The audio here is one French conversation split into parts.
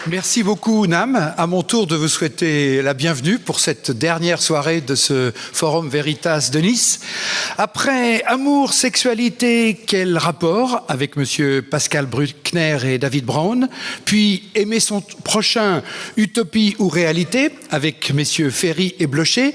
Merci beaucoup, Nam. À mon tour de vous souhaiter la bienvenue pour cette dernière soirée de ce Forum Veritas de Nice. Après Amour, sexualité, quel rapport avec monsieur Pascal Bruckner et David Brown, puis Aimer son prochain, utopie ou réalité avec messieurs Ferry et Blocher.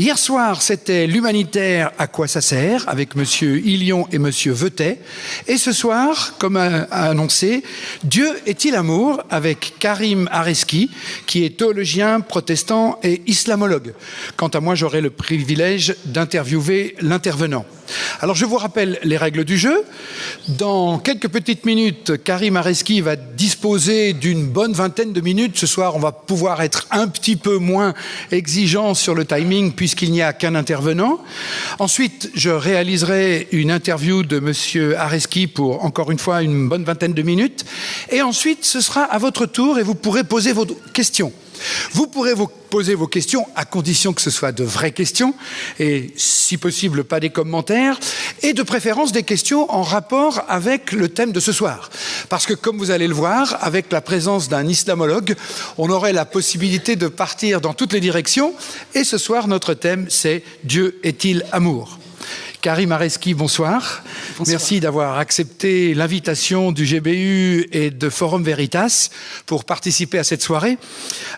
Hier soir, c'était l'humanitaire, à quoi ça sert avec monsieur Illion et monsieur Veutet. Et ce soir, comme a annoncé, Dieu est-il amour avec Karim Areski, qui est théologien, protestant et islamologue. Quant à moi, j'aurai le privilège d'interviewer l'intervenant. Alors, je vous rappelle les règles du jeu. Dans quelques petites minutes, Karim Areski va disposer d'une bonne vingtaine de minutes. Ce soir, on va pouvoir être un petit peu moins exigeant sur le timing puisqu'il n'y a qu'un intervenant. Ensuite, je réaliserai une interview de monsieur Areski pour, encore une fois, une bonne vingtaine de minutes. Et ensuite, ce sera à votre tour et vous pourrez poser vos questions. Vous pourrez vous poser vos questions à condition que ce soit de vraies questions et si possible pas des commentaires et de préférence des questions en rapport avec le thème de ce soir. Parce que comme vous allez le voir, avec la présence d'un islamologue, on aurait la possibilité de partir dans toutes les directions et ce soir notre thème c'est « Dieu est-il amour ?» Karim Areski, bonsoir. Bonsoir. Merci d'avoir accepté l'invitation du GBU et de Forum Veritas pour participer à cette soirée.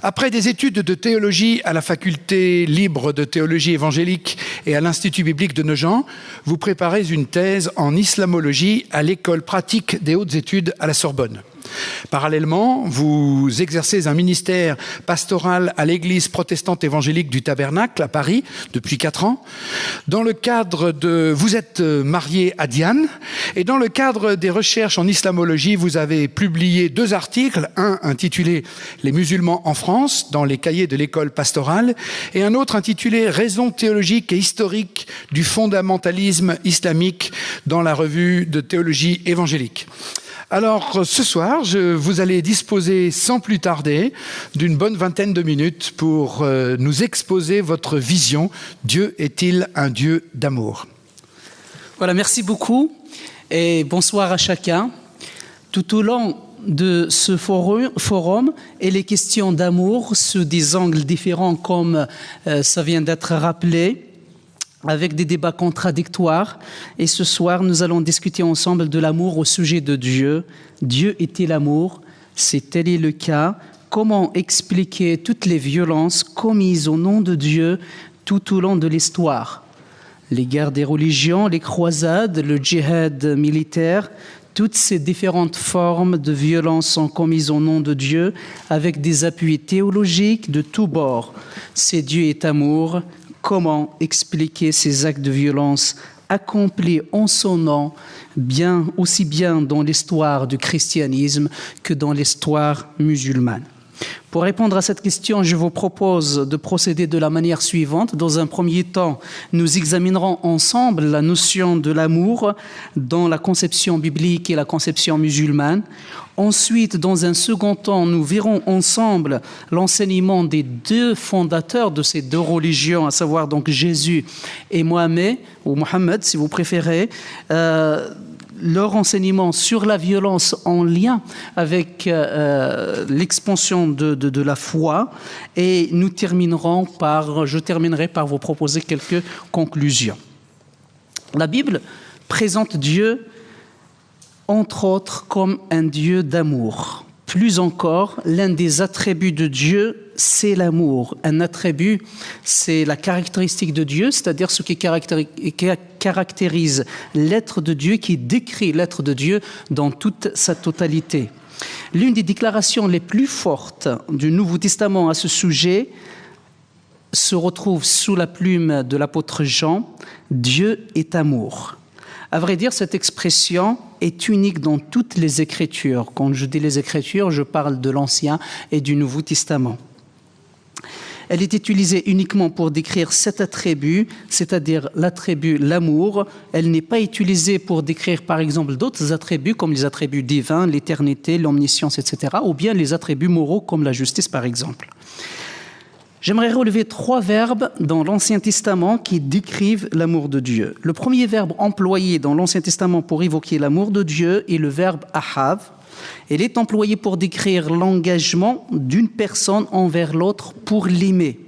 Après des études de théologie à la faculté libre de théologie évangélique et à l'Institut biblique de Nogent, vous préparez une thèse en islamologie à l'école pratique des hautes études à la Sorbonne. Parallèlement, vous exercez un ministère pastoral à l'église protestante évangélique du Tabernacle à Paris depuis 4 ans. Dans le cadre de... Vous êtes marié à Diane et dans le cadre des recherches en islamologie, vous avez publié 2 articles, un intitulé « Les musulmans en France » dans les cahiers de l'école pastorale et un autre intitulé « Raisons théologiques et historiques du fondamentalisme islamique » dans la revue de théologie évangélique. Alors, ce soir, vous allez disposer sans plus tarder d'une bonne vingtaine de minutes pour nous exposer votre vision. Dieu est-il un Dieu d'amour? Voilà, merci beaucoup et bonsoir à chacun. Tout au long de ce forum et les questions d'amour sous des angles différents comme ça vient d'être rappelé, avec des débats contradictoires. Et ce soir, nous allons discuter ensemble de l'amour au sujet de Dieu. Dieu est-il amour? Si tel est le cas, comment expliquer toutes les violences commises au nom de Dieu tout au long de l'histoire? Les guerres des religions, les croisades, le djihad militaire, toutes ces différentes formes de violence sont commises au nom de Dieu avec des appuis théologiques de tous bords. Si Dieu est amour, comment expliquer ces actes de violence accomplis en son nom, aussi bien dans l'histoire du christianisme que dans l'histoire musulmane? Pour répondre à cette question, je vous propose de procéder de la manière suivante. Dans un premier temps, nous examinerons ensemble la notion de l'amour dans la conception biblique et la conception musulmane. Ensuite, dans un second temps, nous verrons ensemble l'enseignement des 2 fondateurs de ces 2 religions, à savoir donc Jésus et Mohamed, ou Mohammed si vous préférez, leur enseignement sur la violence en lien avec l'expansion de la foi. Et je terminerai par vous proposer quelques conclusions. La Bible présente Dieu entre autres comme un Dieu d'amour. Plus encore, l'un des attributs de Dieu, c'est l'amour. Un attribut, c'est la caractéristique de Dieu, c'est-à-dire ce qui caractérise l'être de Dieu, qui décrit l'être de Dieu dans toute sa totalité. L'une des déclarations les plus fortes du Nouveau Testament à ce sujet se retrouve sous la plume de l'apôtre Jean. Dieu est amour. À vrai dire, cette expression est unique dans toutes les Écritures. Quand je dis les Écritures, je parle de l'Ancien et du Nouveau Testament. Elle est utilisée uniquement pour décrire cet attribut, c'est-à-dire l'attribut l'amour. Elle n'est pas utilisée pour décrire, par exemple, d'autres attributs, comme les attributs divins, l'éternité, l'omniscience, etc., ou bien les attributs moraux, comme la justice, par exemple. J'aimerais relever 3 verbes dans l'Ancien Testament qui décrivent l'amour de Dieu. Le premier verbe employé dans l'Ancien Testament pour évoquer l'amour de Dieu est le verbe « ahav ». Elle est employée pour décrire l'engagement d'une personne envers l'autre pour l'aimer.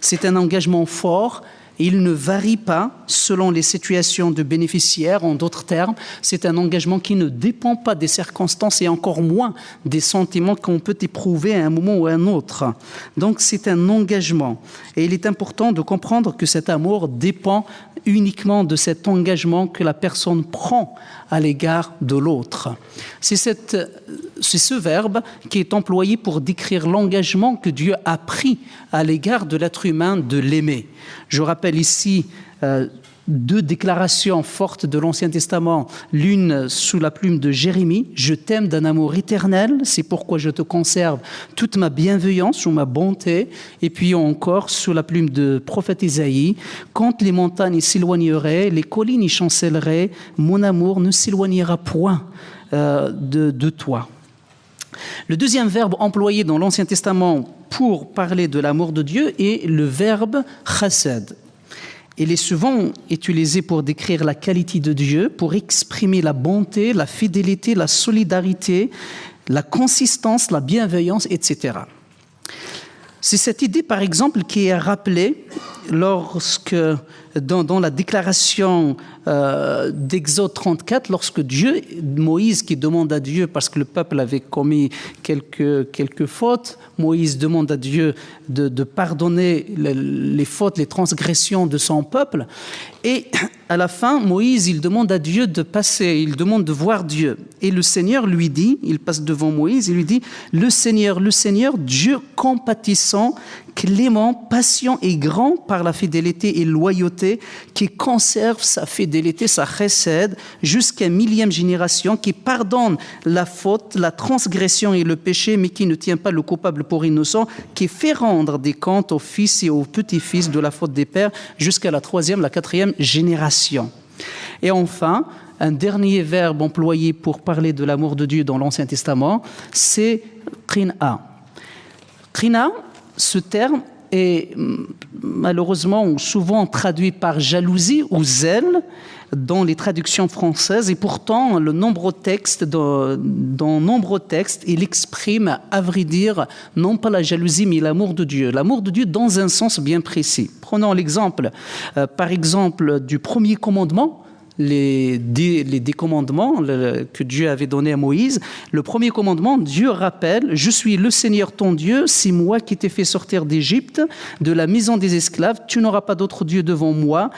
C'est un engagement fort. Il ne varie pas selon les situations de bénéficiaires. En d'autres termes, c'est un engagement qui ne dépend pas des circonstances et encore moins des sentiments qu'on peut éprouver à un moment ou à un autre. Donc c'est un engagement. Et il est important de comprendre que cet amour dépend uniquement de cet engagement que la personne prend à l'égard de l'autre. C'est ce verbe qui est employé pour décrire l'engagement que Dieu a pris à l'égard de l'être humain de l'aimer. Je rappelle ici deux déclarations fortes de l'Ancien Testament, l'une sous la plume de Jérémie, « Je t'aime d'un amour éternel, c'est pourquoi je te conserve toute ma bienveillance ou ma bonté », et puis encore sous la plume de prophète Isaïe, « Quand les montagnes s'éloigneraient, les collines y chancelleraient, mon amour ne s'éloignera point de toi ». Le deuxième verbe employé dans l'Ancien Testament pour parler de l'amour de Dieu est le verbe chesed. Il est souvent utilisé pour décrire la qualité de Dieu, pour exprimer la bonté, la fidélité, la solidarité, la consistance, la bienveillance, etc. C'est cette idée, par exemple, qui est rappelée lorsque, dans la déclaration d'Exode 34, lorsque Moïse qui demande à Dieu, parce que le peuple avait commis quelques fautes, Moïse demande à Dieu de pardonner les fautes, les transgressions de son peuple. Et à la fin, Moïse, il demande à Dieu de passer, il demande de voir Dieu. Et le Seigneur lui dit, il passe devant Moïse, il lui dit, le Seigneur, Dieu compatissant, clément, patient et grand par la fidélité et loyauté, qui conserve sa fidélité, sa chesed, jusqu'à 1000e génération, qui pardonne la faute, la transgression et le péché, mais qui ne tient pas le coupable pour innocent, qui fait rendre des comptes aux fils et aux petits-fils de la faute des pères, jusqu'à la 3e, la 4e génération. Et enfin, un dernier verbe employé pour parler de l'amour de Dieu dans l'Ancien Testament, c'est qina. Qina, ce terme est malheureusement souvent traduit par jalousie ou zèle dans les traductions françaises, et pourtant dans nombreux textes, il exprime, à vrai dire, non pas la jalousie, mais l'amour de Dieu. L'amour de Dieu dans un sens bien précis. Prenons l'exemple, par exemple, du premier commandement, les 10 commandements que Dieu avait donnés à Moïse. Le premier commandement, Dieu rappelle « Je suis le Seigneur ton Dieu, c'est moi qui t'ai fait sortir d'Égypte, de la maison des esclaves. Tu n'auras pas d'autre Dieu devant moi.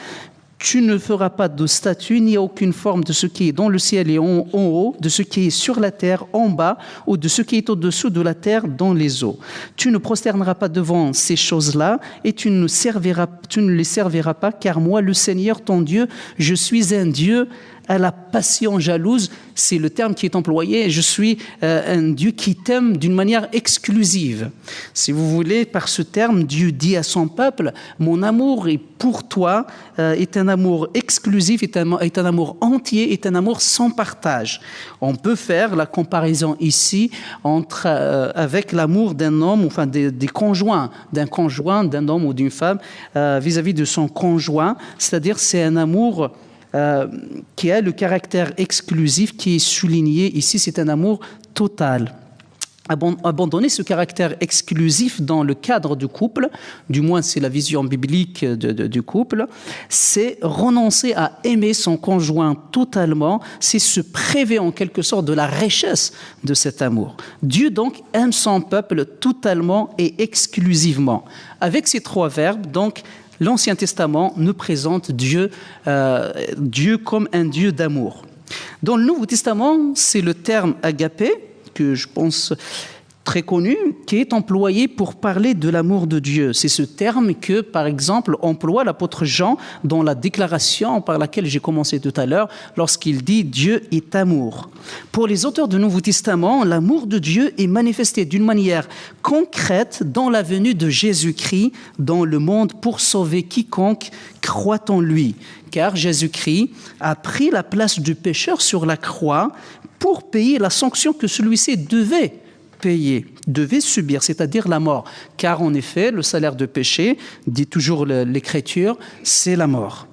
Tu ne feras pas de statue ni aucune forme de ce qui est dans le ciel et en haut, de ce qui est sur la terre en bas, ou de ce qui est au-dessous de la terre dans les eaux. Tu ne prosterneras pas devant ces choses-là et tu ne les serviras pas, car moi, le Seigneur, ton Dieu, je suis un Dieu à la passion jalouse, c'est le terme qui est employé. Je suis un Dieu qui t'aime d'une manière exclusive. Si vous voulez, par ce terme, Dieu dit à son peuple, mon amour est pour toi, est un amour exclusif, est un amour entier, est un amour sans partage. On peut faire la comparaison ici avec l'amour d'un homme, enfin des conjoints, d'un homme ou d'une femme vis-à-vis de son conjoint, c'est-à-dire c'est un amour qui a le caractère exclusif qui est souligné ici, c'est un amour total. Abandonner ce caractère exclusif dans le cadre du couple, du moins c'est la vision biblique du couple, c'est renoncer à aimer son conjoint totalement, c'est se priver en quelque sorte de la richesse de cet amour. Dieu donc aime son peuple totalement et exclusivement. Avec ces trois verbes, donc, l'Ancien Testament nous présente Dieu comme un Dieu d'amour. Dans le Nouveau Testament, c'est le terme agapé, que je pense très connu, qui est employé pour parler de l'amour de Dieu. C'est ce terme que, par exemple, emploie l'apôtre Jean dans la déclaration par laquelle j'ai commencé tout à l'heure, lorsqu'il dit « Dieu est amour ». Pour les auteurs du Nouveau Testament, l'amour de Dieu est manifesté d'une manière concrète dans la venue de Jésus-Christ dans le monde pour sauver quiconque croit en lui. Car Jésus-Christ a pris la place du pécheur sur la croix pour payer la sanction que celui-ci devait subir, c'est-à-dire la mort. Car en effet, le salaire de péché, dit toujours l'Écriture, c'est la mort.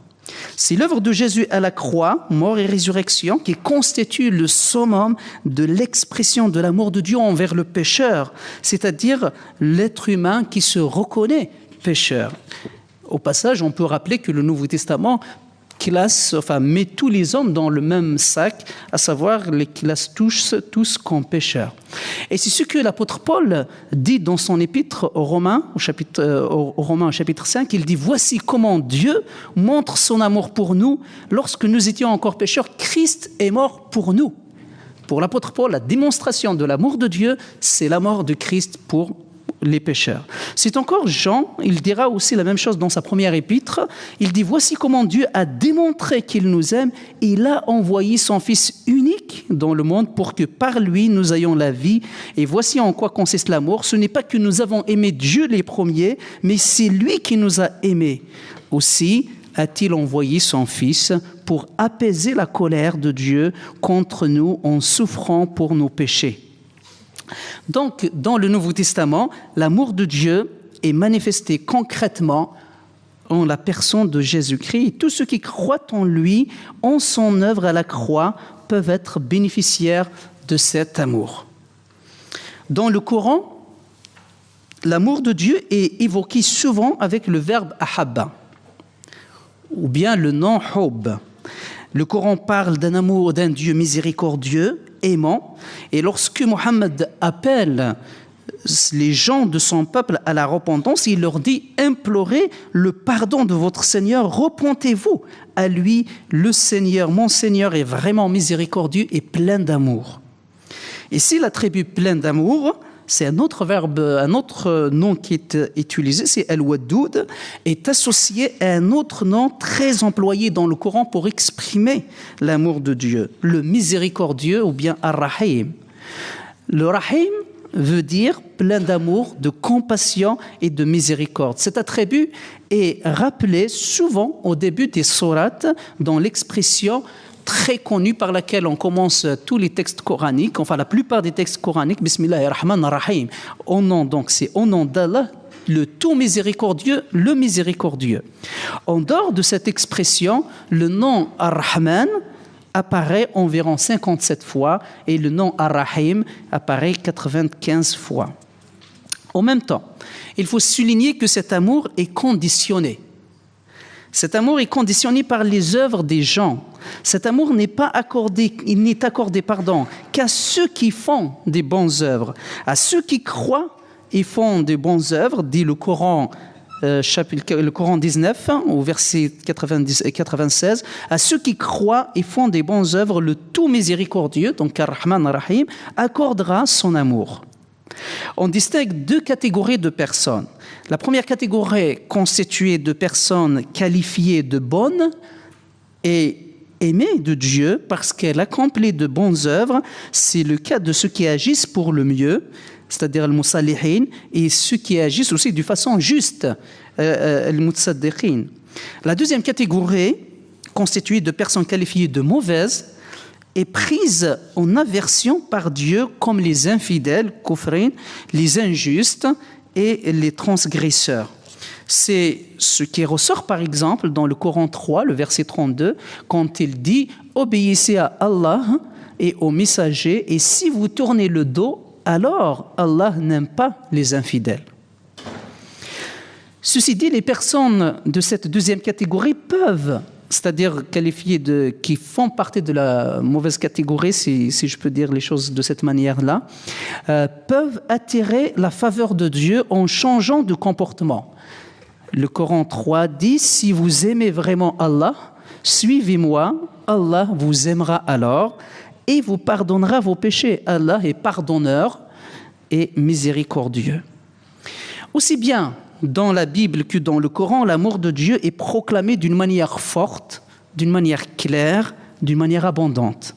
C'est l'œuvre de Jésus à la croix, mort et résurrection, qui constitue le summum de l'expression de l'amour de Dieu envers le pécheur, c'est-à-dire l'être humain qui se reconnaît pécheur. Au passage, on peut rappeler que le Nouveau Testament met tous les hommes dans le même sac, à savoir les classe tous comme pécheurs. Et c'est ce que l'apôtre Paul dit dans son épître aux Romains, au chapitre 5, il dit « Voici comment Dieu montre son amour pour nous. Lorsque nous étions encore pécheurs, Christ est mort pour nous. » Pour l'apôtre Paul, la démonstration de l'amour de Dieu, c'est la mort de Christ pour les pécheurs. C'est encore Jean, il dira aussi la même chose dans sa première épître. Il dit « Voici comment Dieu a démontré qu'il nous aime. Il a envoyé son Fils unique dans le monde pour que par lui nous ayons la vie. Et voici en quoi consiste l'amour. Ce n'est pas que nous avons aimé Dieu les premiers, mais c'est lui qui nous a aimés. Aussi a-t-il envoyé son Fils pour apaiser la colère de Dieu contre nous en souffrant pour nos péchés. » Donc, dans le Nouveau Testament, l'amour de Dieu est manifesté concrètement en la personne de Jésus-Christ. Et tous ceux qui croient en lui, en son œuvre à la croix, peuvent être bénéficiaires de cet amour. Dans le Coran, l'amour de Dieu est évoqué souvent avec le verbe « ahabba » ou bien le nom « hub ». Le Coran parle d'un amour d'un Dieu miséricordieux, aimant. Et lorsque Mohammed appelle les gens de son peuple à la repentance, il leur dit « Implorez le pardon de votre Seigneur, repentez-vous à lui, le Seigneur, mon Seigneur est vraiment miséricordieux et plein d'amour. » Ici, l'attribut plein d'amour, c'est un autre verbe, un autre nom qui est utilisé, c'est al-Waddoud, est associé à un autre nom très employé dans le Coran pour exprimer l'amour de Dieu, le miséricordieux ou bien ar-Rahim. Le Rahim veut dire plein d'amour, de compassion et de miséricorde. Cet attribut est rappelé souvent au début des sourates dans l'expression très connue par laquelle on commence tous les textes coraniques, enfin la plupart des textes coraniques, Bismillahir Rahmanir Rahim. C'est au nom d'Allah, le tout miséricordieux, le miséricordieux. En dehors de cette expression, le nom Ar-Rahman apparaît environ 57 fois et le nom Ar-Rahim apparaît 95 fois. En même temps, il faut souligner que cet amour est conditionné. Cet amour est conditionné par les œuvres des gens. Cet amour n'est accordé qu'à ceux qui font des bonnes œuvres. À ceux qui croient et font des bonnes œuvres, dit le Coran 19, au verset 90 et 96, à ceux qui croient et font des bonnes œuvres, le tout miséricordieux, donc Ar-Rahman Ar-Rahim, accordera son amour. On distingue deux catégories de personnes. La première catégorie constituée de personnes qualifiées de bonnes et aimées de Dieu parce qu'elles accomplissent de bonnes œuvres. C'est le cas de ceux qui agissent pour le mieux, c'est-à-dire les musalihin, et ceux qui agissent aussi de façon juste, les mutsaddiqin. La deuxième catégorie, constituée de personnes qualifiées de mauvaises, est prise en aversion par Dieu comme les infidèles, kufrin, les injustes et les transgresseurs. C'est ce qui ressort par exemple dans le Coran 3, le verset 32, quand il dit « Obéissez à Allah et aux messagers, et si vous tournez le dos, alors Allah n'aime pas les infidèles. » Ceci dit, les personnes de cette deuxième catégorie peuvent, c'est-à-dire qualifiées qui font partie de la mauvaise catégorie, si je peux dire les choses de cette manière-là, peuvent attirer la faveur de Dieu en changeant de comportement. Le Coran 3 dit « Si vous aimez vraiment Allah, suivez-moi, Allah vous aimera alors et vous pardonnera vos péchés. Allah est pardonneur et miséricordieux. » Aussi bien dans la Bible que dans le Coran, l'amour de Dieu est proclamé d'une manière forte, d'une manière claire, d'une manière abondante.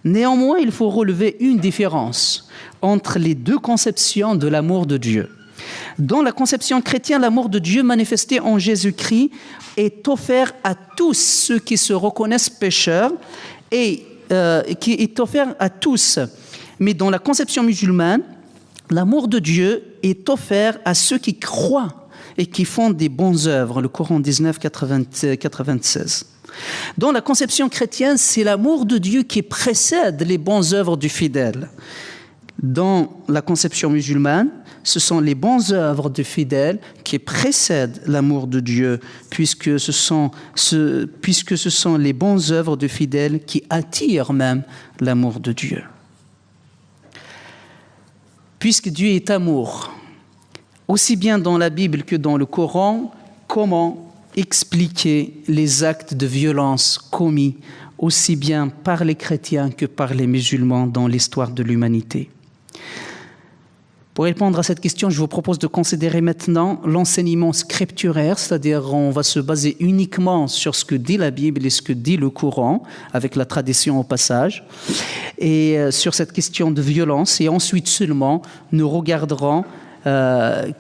Néanmoins, il faut relever une différence entre les deux conceptions de l'amour de Dieu. Dans la conception chrétienne, l'amour de Dieu manifesté en Jésus-Christ est offert à tous ceux qui se reconnaissent pécheurs et qui est offert à tous. Mais dans la conception musulmane, l'amour de Dieu est offert à ceux qui croient, et qui font des bonnes œuvres, le Coran 19, 96. Dans la conception chrétienne, c'est l'amour de Dieu qui précède les bonnes œuvres du fidèle. Dans la conception musulmane, ce sont les bonnes œuvres du fidèle qui précèdent l'amour de Dieu, puisque ce sont les bonnes œuvres du fidèle qui attirent même l'amour de Dieu. Puisque Dieu est amour, aussi bien dans la Bible que dans le Coran, comment expliquer les actes de violence commis aussi bien par les chrétiens que par les musulmans dans l'histoire de l'humanité? Pour répondre à cette question, je vous propose de considérer maintenant l'enseignement scripturaire, c'est-à-dire on va se baser uniquement sur ce que dit la Bible et ce que dit le Coran, avec la tradition au passage, et sur cette question de violence, et ensuite seulement nous regarderons quel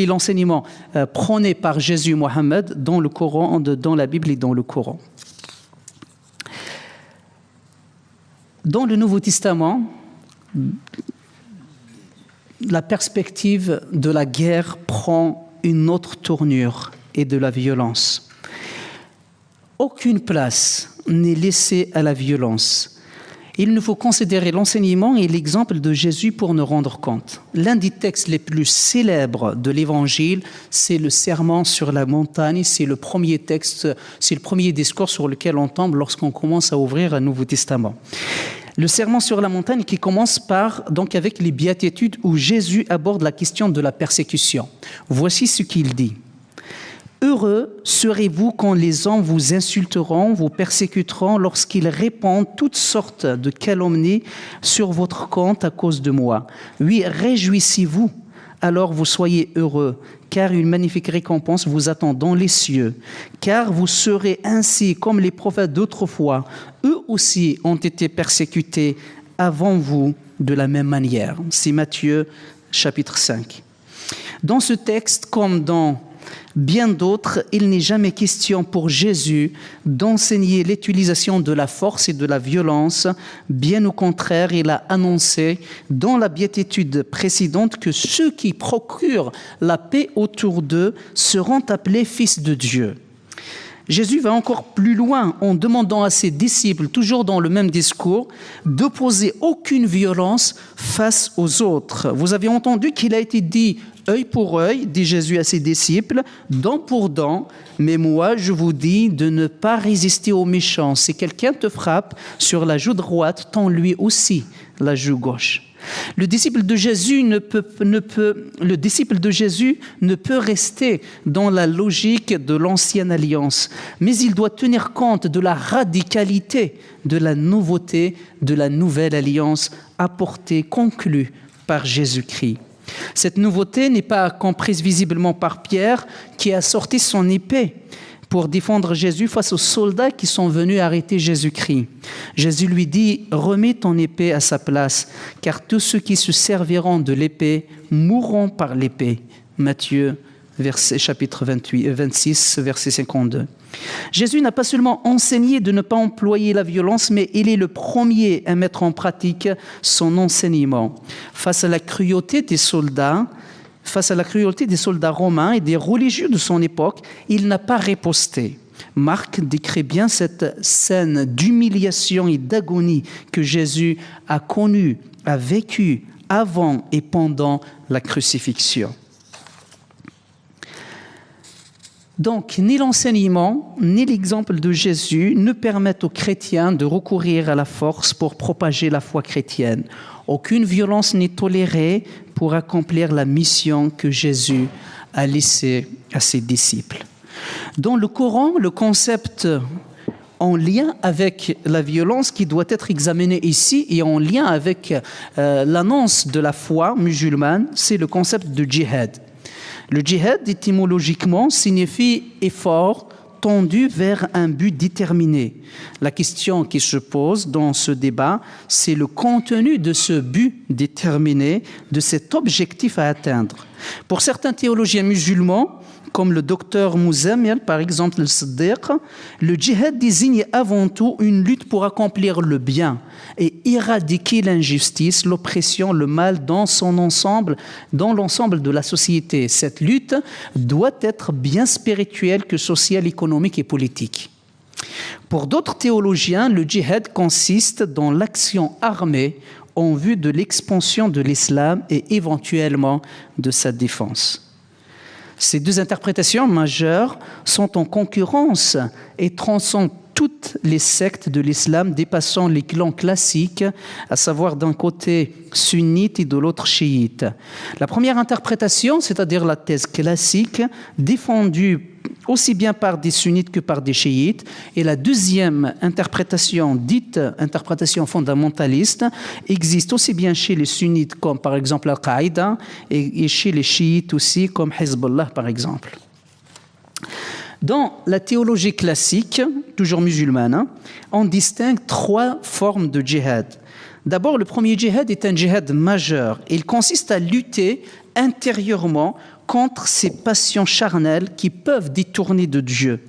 est l'enseignement prôné par Jésus Mohammed dans le Coran, dans la Bible et dans le Coran. Dans le Nouveau Testament, la perspective de la guerre prend une autre tournure et de la violence. Aucune place n'est laissée à la violence. Il nous faut considérer l'enseignement et l'exemple de Jésus pour nous rendre compte. L'un des textes les plus célèbres de l'Évangile, c'est le Sermon sur la montagne. C'est le premier texte, c'est le premier discours sur lequel on tombe lorsqu'on commence à ouvrir un Nouveau Testament. Le Sermon sur la montagne qui commence avec les béatitudes où Jésus aborde la question de la persécution. Voici ce qu'il dit. « Heureux serez-vous quand les hommes vous insulteront, vous persécuteront lorsqu'ils répandent toutes sortes de calomnies sur votre compte à cause de moi. Oui, réjouissez-vous, alors vous soyez heureux, car une magnifique récompense vous attend dans les cieux. Car vous serez ainsi comme les prophètes d'autrefois. Eux aussi ont été persécutés avant vous de la même manière. » C'est Matthieu, chapitre 5. Dans ce texte, comme dans bien d'autres, il n'est jamais question pour Jésus d'enseigner l'utilisation de la force et de la violence. Bien au contraire, il a annoncé dans la béatitude précédente que ceux qui procurent la paix autour d'eux seront appelés fils de Dieu. Jésus va encore plus loin en demandant à ses disciples, toujours dans le même discours, d'opposer aucune violence face aux autres. Vous avez entendu qu'il a été dit œil pour œil, dit Jésus à ses disciples, dent pour dent, mais moi je vous dis de ne pas résister aux méchants. Si quelqu'un te frappe sur la joue droite, tends lui aussi la joue gauche. Le disciple de Jésus ne peut rester dans la logique de l'ancienne alliance, mais il doit tenir compte de la radicalité, de la nouveauté, de la nouvelle alliance apportée, conclue par Jésus-Christ. Cette nouveauté n'est pas comprise visiblement par Pierre, qui a sorti son épée pour défendre Jésus face aux soldats qui sont venus arrêter Jésus-Christ. Jésus lui dit « Remets ton épée à sa place, car tous ceux qui se serviront de l'épée mourront par l'épée. » Matthieu, chapitre 26, verset 52. Jésus n'a pas seulement enseigné de ne pas employer la violence, mais il est le premier à mettre en pratique son enseignement. Face à la cruauté des soldats romains et des religieux de son époque, il n'a pas riposté. Marc décrit bien cette scène d'humiliation et d'agonie que Jésus a connue, a vécue avant et pendant la crucifixion. Donc, ni l'enseignement, ni l'exemple de Jésus ne permettent aux chrétiens de recourir à la force pour propager la foi chrétienne. Aucune violence n'est tolérée pour accomplir la mission que Jésus a laissée à ses disciples. Dans le Coran, le concept en lien avec la violence qui doit être examiné ici et en lien avec l'annonce de la foi musulmane, c'est le concept de djihad. Le djihad, étymologiquement, signifie effort tendu vers un but déterminé. La question qui se pose dans ce débat, c'est le contenu de ce but déterminé, de cet objectif à atteindre. Pour certains théologiens musulmans, comme le docteur Mouzammil, par exemple, le Siddiq, le djihad désigne avant tout une lutte pour accomplir le bien et éradiquer l'injustice, l'oppression, le mal dans son ensemble, dans l'ensemble de la société. Cette lutte doit être bien spirituelle que sociale, économique et politique. Pour d'autres théologiens, le djihad consiste dans l'action armée en vue de l'expansion de l'islam et éventuellement de sa défense. Ces deux interprétations majeures sont en concurrence et transcendent toutes les sectes de l'islam, dépassant les clans classiques, à savoir d'un côté sunnite et de l'autre chiite. La première interprétation, c'est-à-dire la thèse classique, défendue aussi bien par des sunnites que par des chiites, et la deuxième interprétation, dite interprétation fondamentaliste, existe aussi bien chez les sunnites comme par exemple Al-Qaïda et chez les chiites aussi comme Hezbollah par exemple. Dans la théologie classique, toujours musulmane, on distingue trois formes de djihad. D'abord, le premier djihad est un djihad majeur. Il consiste à lutter intérieurement contre ces passions charnelles qui peuvent détourner de Dieu.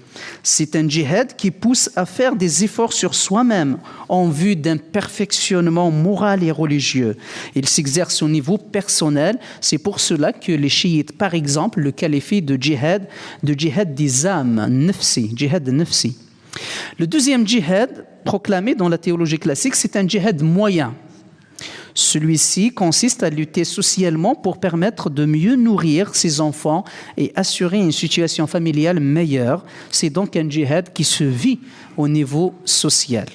C'est un djihad qui pousse à faire des efforts sur soi-même en vue d'un perfectionnement moral et religieux. Il s'exerce au niveau personnel. C'est pour cela que les chiites, par exemple, le qualifient de djihad des âmes, nafsi, djihad nafsi. Le deuxième djihad, proclamé dans la théologie classique, c'est un djihad moyen. Celui-ci consiste à lutter socialement pour permettre de mieux nourrir ses enfants et assurer une situation familiale meilleure. C'est donc un djihad qui se vit au niveau social.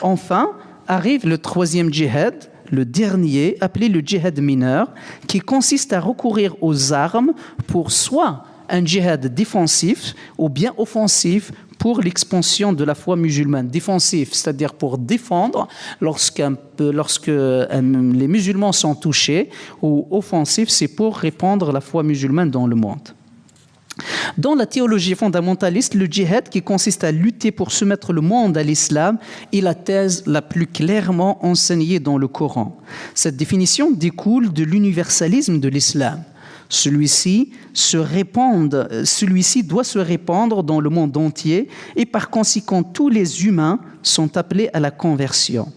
Enfin, arrive le troisième djihad, le dernier, appelé le djihad mineur, qui consiste à recourir aux armes pour soit un djihad défensif ou bien offensif pour l'expansion de la foi musulmane. Défensif, c'est-à-dire pour défendre lorsque les musulmans sont touchés, ou offensif, c'est pour répandre la foi musulmane dans le monde. Dans la théologie fondamentaliste, le djihad, qui consiste à lutter pour soumettre le monde à l'islam, est la thèse la plus clairement enseignée dans le Coran. Cette définition découle de l'universalisme de l'islam. Celui-ci doit se répandre dans le monde entier et par conséquent tous les humains sont appelés à la conversion.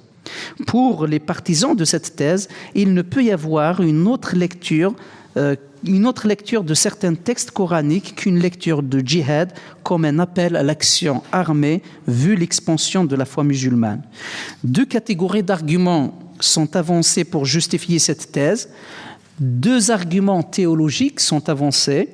Pour les partisans de cette thèse, il ne peut y avoir une autre lecture de certains textes coraniques qu'une lecture de djihad comme un appel à l'action armée vu l'expansion de la foi musulmane. Deux catégories d'arguments sont avancés pour justifier cette thèse. Deux arguments théologiques sont avancés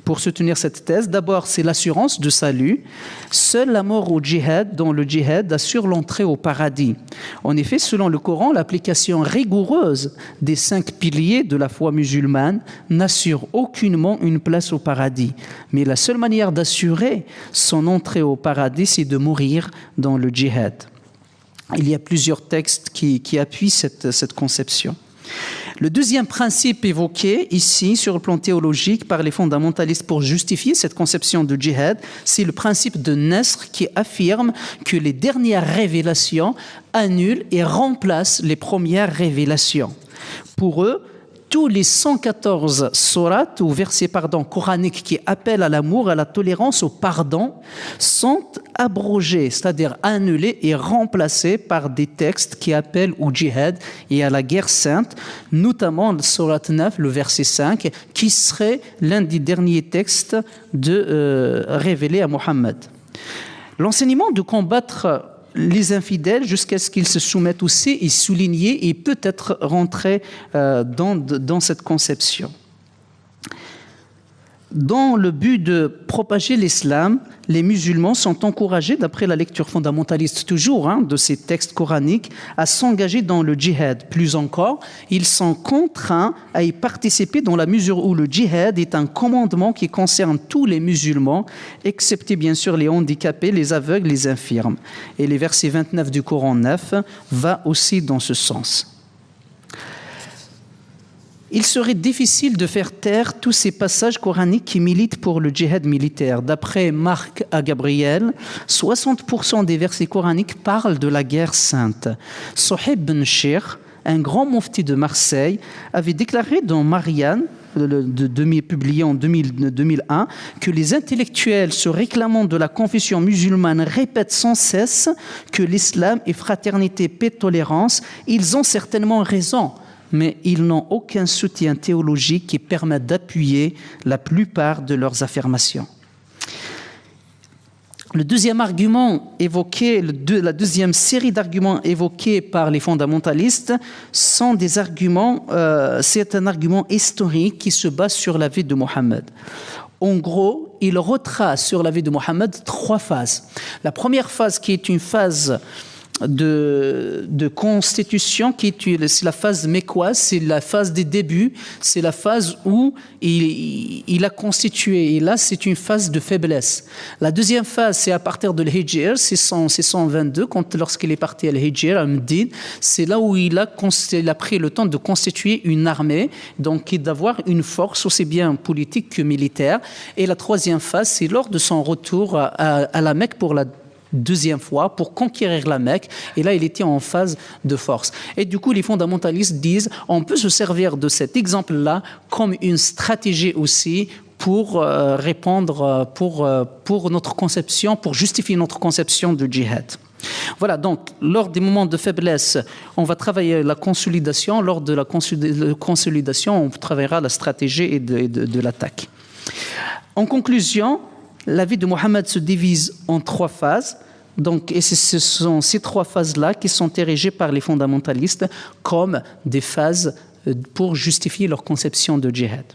pour soutenir cette thèse. D'abord, c'est l'assurance de salut. Seule la mort au djihad, dans le djihad, assure l'entrée au paradis. En effet, selon le Coran, l'application rigoureuse des 5 piliers de la foi musulmane n'assure aucunement une place au paradis. Mais la seule manière d'assurer son entrée au paradis, c'est de mourir dans le djihad. Il y a plusieurs textes qui appuient cette conception. Le deuxième principe évoqué ici sur le plan théologique par les fondamentalistes pour justifier cette conception de djihad, c'est le principe de Nasr qui affirme que les dernières révélations annulent et remplacent les premières révélations. Pour eux, tous les 114 sourates ou versets coraniques qui appellent à l'amour, à la tolérance, au pardon, sont abrogés, c'est-à-dire annulés et remplacés par des textes qui appellent au djihad et à la guerre sainte, notamment le sourate 9, le verset 5, qui serait l'un des derniers textes révélés à Mohammed. L'enseignement de combattre les infidèles jusqu'à ce qu'ils se soumettent aussi est souligné et peut être rentré dans cette conception. Dans le but de propager l'islam, les musulmans sont encouragés, d'après la lecture fondamentaliste toujours de ces textes coraniques, à s'engager dans le djihad. Plus encore, ils sont contraints à y participer dans la mesure où le djihad est un commandement qui concerne tous les musulmans, excepté bien sûr les handicapés, les aveugles, les infirmes. Et les versets 29 du Coran 9 va aussi dans ce sens. Il serait difficile de faire taire tous ces passages coraniques qui militent pour le djihad militaire. D'après Marc à Gabriel, 60% des versets coraniques parlent de la guerre sainte. Sohaib ben Shir, un grand mufti de Marseille, avait déclaré dans Marianne publié en 2001, que les intellectuels se réclamant de la confession musulmane répètent sans cesse que l'islam est fraternité, paix, tolérance. Ils ont certainement raison, mais ils n'ont aucun soutien théologique qui permette d'appuyer la plupart de leurs affirmations. Le deuxième argument évoqué, la deuxième série d'arguments évoqués par les fondamentalistes sont des arguments, c'est un argument historique qui se base sur la vie de Mohammed. En gros, il retrace sur la vie de Mohammed 3 phases. La première phase qui est une phase de constitution, c'est la phase mécoise, c'est la phase des débuts, c'est la phase où il a constitué, et là c'est une phase de faiblesse. La deuxième phase, c'est à partir de l'Hijr, c'est 122, lorsqu'il est parti à l'Hijr, à Médine, c'est là où il a pris le temps de constituer une armée, donc d'avoir une force aussi bien politique que militaire. Et la troisième phase, c'est lors de son retour à la Mecque pour la deuxième fois pour conquérir la Mecque, et là il était en phase de force. Et du coup les fondamentalistes disent on peut se servir de cet exemple-là comme une stratégie aussi pour répondre, pour notre conception, pour justifier notre conception du djihad. Voilà, donc lors des moments de faiblesse, on va travailler la consolidation, lors de la consolidation, on travaillera la stratégie et de l'attaque. En conclusion, la vie de Mohammed se divise en 3 phases. Donc, et ce sont ces 3 phases-là qui sont érigées par les fondamentalistes comme des phases pour justifier leur conception de djihad.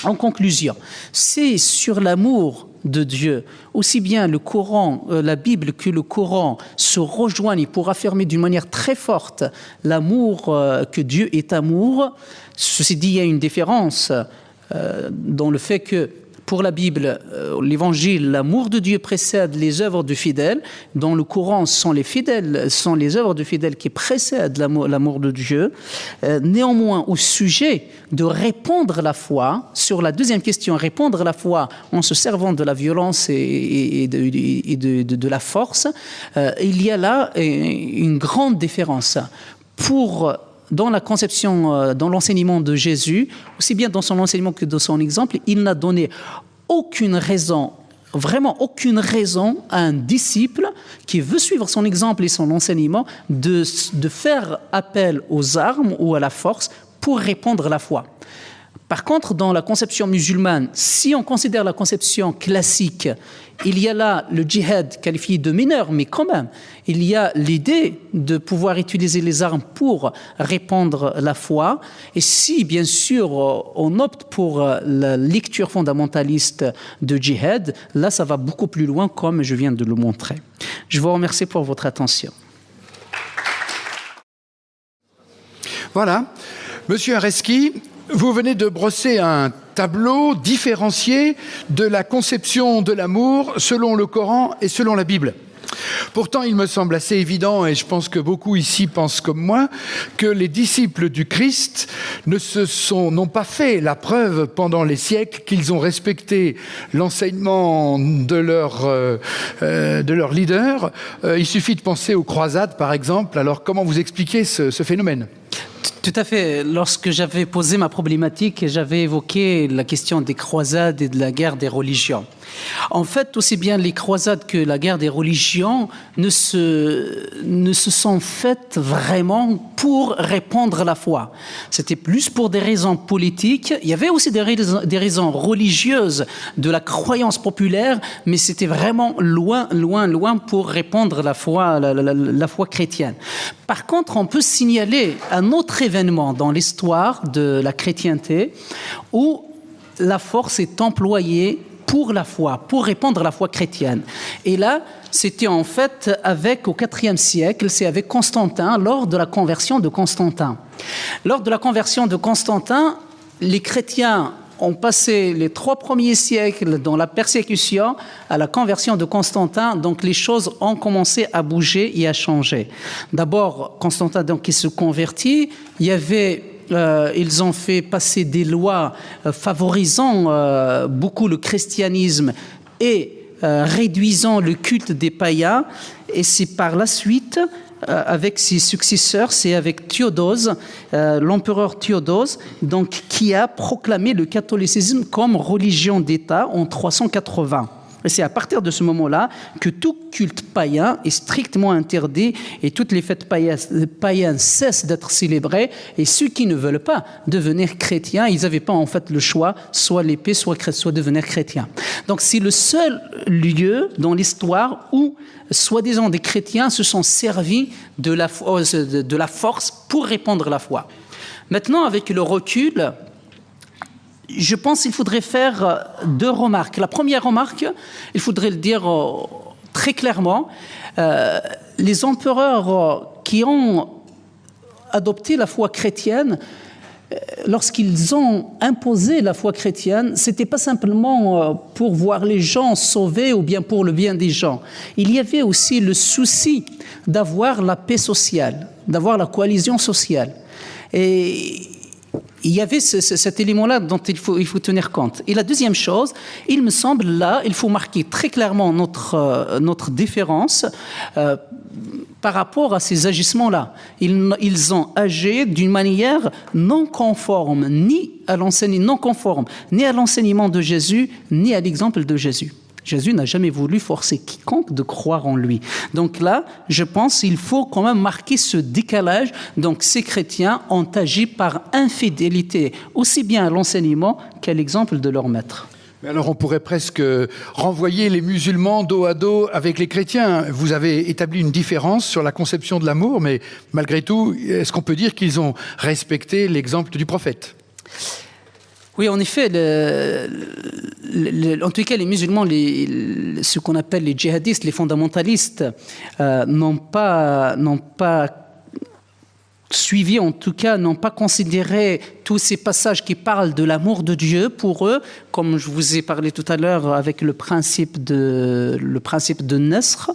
En conclusion, c'est sur l'amour de Dieu, aussi bien le Coran, la Bible que le Coran se rejoignent pour affirmer d'une manière très forte l'amour, que Dieu est amour. Ceci dit, il y a une différence dans le fait que pour la Bible, l'Évangile, l'amour de Dieu précède les œuvres du fidèle. Dans le Coran, ce sont les œuvres du fidèle qui précèdent l'amour de Dieu. Néanmoins, au sujet de répandre la foi, sur la deuxième question, répandre la foi en se servant de la violence et de la force, il y a là une grande différence. Dans la conception, dans l'enseignement de Jésus, aussi bien dans son enseignement que dans son exemple, il n'a donné aucune raison, vraiment aucune raison à un disciple qui veut suivre son exemple et son enseignement de faire appel aux armes ou à la force pour répandre la foi. Par contre, dans la conception musulmane, si on considère la conception classique, il y a là le djihad qualifié de mineur, mais quand même, il y a l'idée de pouvoir utiliser les armes pour répandre la foi. Et si, bien sûr, on opte pour la lecture fondamentaliste de djihad, là, ça va beaucoup plus loin, comme je viens de le montrer. Je vous remercie pour votre attention. Voilà. Monsieur Areski, vous venez de brosser un tableau différencié de la conception de l'amour selon le Coran et selon la Bible. Pourtant, il me semble assez évident, et je pense que beaucoup ici pensent comme moi, que les disciples du Christ n'ont pas fait la preuve pendant les siècles qu'ils ont respecté l'enseignement de leur leader. Il suffit de penser aux croisades, par exemple. Alors, comment vous expliquez ce phénomène ? Tout à fait. Lorsque j'avais posé ma problématique, j'avais évoqué la question des croisades et de la guerre des religions. En fait, aussi bien les croisades que la guerre des religions ne se sont faites vraiment pour répandre la foi. C'était plus pour des raisons politiques. Il y avait aussi des raisons religieuses de la croyance populaire, mais c'était vraiment loin pour répandre la foi chrétienne. Par contre, on peut signaler un autre événement dans l'histoire de la chrétienté où la force est employée pour la foi, pour répandre la foi chrétienne. Et là, c'était en fait au IVe siècle, c'est avec Constantin, lors de la conversion de Constantin. Lors de la conversion de Constantin, les chrétiens ont passé les 3 premiers siècles dans la persécution. À la conversion de Constantin, donc les choses ont commencé à bouger et à changer. D'abord, Constantin, donc, qui se convertit, ils ont fait passer des lois favorisant beaucoup le christianisme et réduisant le culte des païens, et c'est par la suite, avec ses successeurs, c'est avec Théodose, l'empereur Théodose, donc, qui a proclamé le catholicisme comme religion d'État en 380. Et c'est à partir de ce moment-là que tout culte païen est strictement interdit et toutes les fêtes païennes cessent d'être célébrées. Et ceux qui ne veulent pas devenir chrétiens, ils n'avaient pas en fait le choix, soit l'épée, soit devenir chrétiens. Donc c'est le seul lieu dans l'histoire où, soi-disant, des chrétiens se sont servis de la force pour répandre la foi. Maintenant, avec le recul, je pense qu'il faudrait faire deux remarques. La première remarque, il faudrait le dire très clairement, les empereurs qui ont adopté la foi chrétienne, lorsqu'ils ont imposé la foi chrétienne, ce n'était pas simplement pour voir les gens sauvés ou bien pour le bien des gens. Il y avait aussi le souci d'avoir la paix sociale, d'avoir la cohésion sociale. Et il y avait cet élément-là dont il faut tenir compte. Et la deuxième chose, il me semble, là, il faut marquer très clairement notre différence par rapport à ces agissements-là. Ils ont agi d'une manière non conforme, ni à l'enseignement de Jésus, ni à l'exemple de Jésus. Jésus n'a jamais voulu forcer quiconque de croire en lui. Donc là, je pense qu'il faut quand même marquer ce décalage. Donc ces chrétiens ont agi par infidélité, aussi bien à l'enseignement qu'à l'exemple de leur maître. Mais alors on pourrait presque renvoyer les musulmans dos à dos avec les chrétiens. Vous avez établi une différence sur la conception de l'amour, mais malgré tout, est-ce qu'on peut dire qu'ils ont respecté l'exemple du prophète ? Oui, en effet, en tout cas, les musulmans, ce qu'on appelle les djihadistes, les fondamentalistes, n'ont pas suivi, en tout cas, n'ont pas considéré tous ces passages qui parlent de l'amour de Dieu. Pour eux, comme je vous ai parlé tout à l'heure avec le principe de Nasr,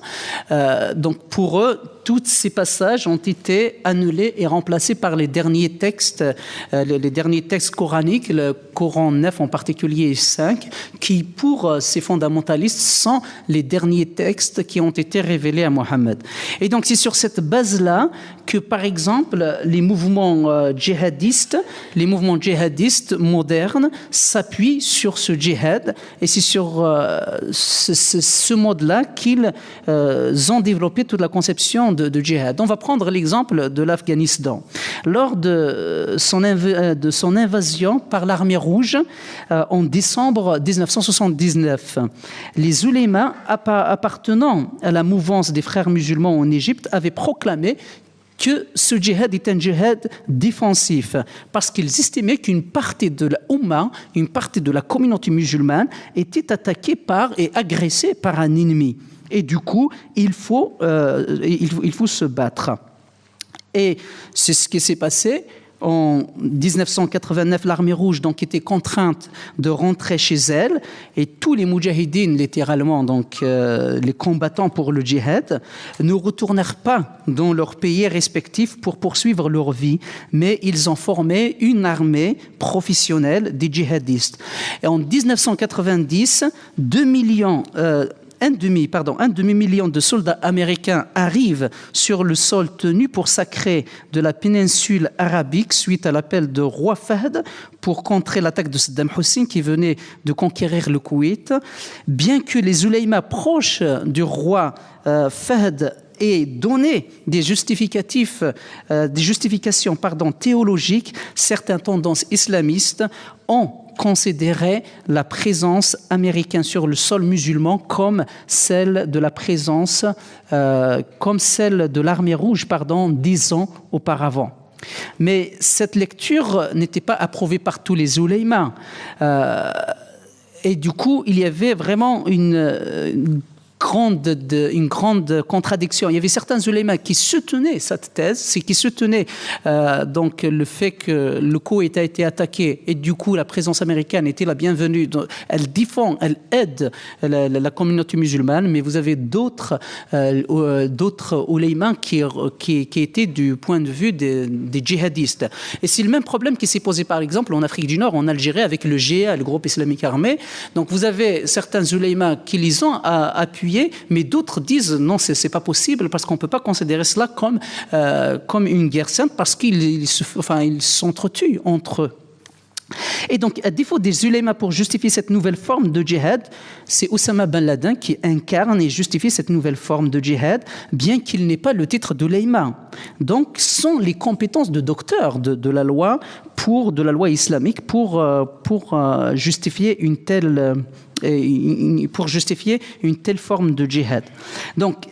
donc pour eux, tous ces passages ont été annulés et remplacés par les derniers textes coraniques, le Coran 9 en particulier et 5, qui pour ces fondamentalistes sont les derniers textes qui ont été révélés à Mohammed. Et donc c'est sur cette base-là que, par exemple, les mouvements djihadistes modernes s'appuient sur ce djihad, et c'est sur ce mode-là qu'ils ont développé toute la conception de djihad. On va prendre l'exemple de l'Afghanistan. Lors de son invasion par l'armée rouge en décembre 1979, les ulémas appartenant à la mouvance des frères musulmans en Égypte avaient proclamé que ce djihad est un djihad défensif, parce qu'ils estimaient qu'une partie de la Oumma, une partie de la communauté musulmane, était attaquée et agressée par un ennemi. Et du coup, il faut se battre. Et c'est ce qui s'est passé. En 1989, l'armée rouge donc était contrainte de rentrer chez elle, et tous les moudjahidines, littéralement, donc les combattants pour le djihad, ne retournèrent pas dans leur pays respectif pour poursuivre leur vie, mais ils ont formé une armée professionnelle des djihadistes. Et en 1990, un demi-million de soldats américains arrivent sur le sol tenu pour sacré de la péninsule arabique suite à l'appel de roi Fahd pour contrer l'attaque de Saddam Hussein qui venait de conquérir le Koweït. Bien que les ulémas proches du roi Fahd aient donné des justifications théologiques, certaines tendances islamistes ont considérait la présence américaine sur le sol musulman comme celle de l'armée rouge, 10 ans auparavant. Mais cette lecture n'était pas approuvée par tous les oulémas. Et du coup, il y avait vraiment une une grande contradiction. Il y avait certains ulémas qui soutenaient cette thèse, qui soutenaient donc le fait que le Koweït a été attaqué et du coup la présence américaine était la bienvenue. Elle défend, elle aide la communauté musulmane, mais vous avez d'autres ulémas qui étaient du point de vue des djihadistes. Et c'est le même problème qui s'est posé par exemple en Afrique du Nord, en Algérie avec le GIA, le groupe islamique armé. Donc vous avez certains ulémas qui les ont appuyés, mais d'autres disent non, c'est pas possible parce qu'on peut pas considérer cela comme une guerre sainte parce qu'ils s'entretuent entre eux. Et donc, à défaut des ulémas pour justifier cette nouvelle forme de djihad, c'est Oussama Ben Laden qui incarne et justifie cette nouvelle forme de djihad, bien qu'il n'ait pas le titre d'uléma. Donc, sont les compétences de docteur de la loi islamique pour justifier une telle forme de djihad. Donc,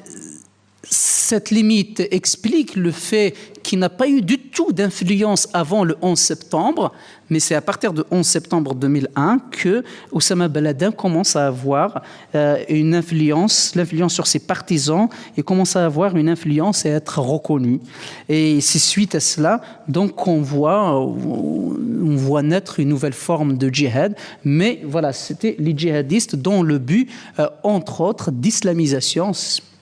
cette limite explique le fait qu'il n'a pas eu du tout d'influence avant le 11 septembre, mais c'est à partir du 11 septembre 2001 que Oussama Ben Laden commence à avoir l'influence sur ses partisans et commence à avoir une influence et à être reconnu. Et c'est suite à cela donc qu'on voit naître une nouvelle forme de djihad. Mais voilà, c'était les djihadistes dont le but, entre autres, d'islamisation,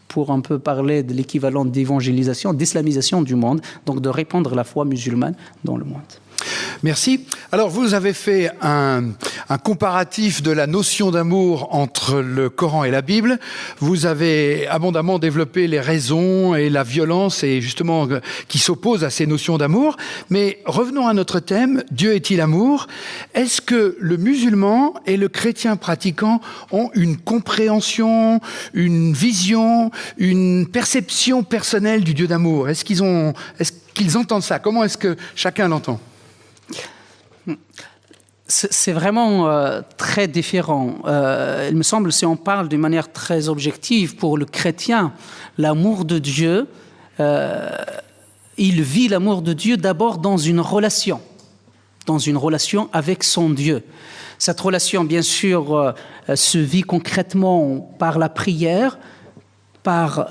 pour un peu parler de l'équivalent d'évangélisation, d'islamisation du monde, donc de répandre la foi musulmane dans le monde. Merci. Alors, vous avez fait un comparatif de la notion d'amour entre le Coran et la Bible. Vous avez abondamment développé les raisons et la violence et justement qui s'opposent à ces notions d'amour. Mais revenons à notre thème, Dieu est-il amour? Est-ce que le musulman et le chrétien pratiquant ont une compréhension, une vision, une perception personnelle du Dieu d'amour? Est-ce qu'ils entendent ça? Comment est-ce que chacun l'entend? C'est vraiment très différent. Il me semble, si on parle d'une manière très objective, pour le chrétien, l'amour de Dieu, il vit l'amour de Dieu d'abord dans une relation avec son Dieu. Cette relation, bien sûr, se vit concrètement par la prière, par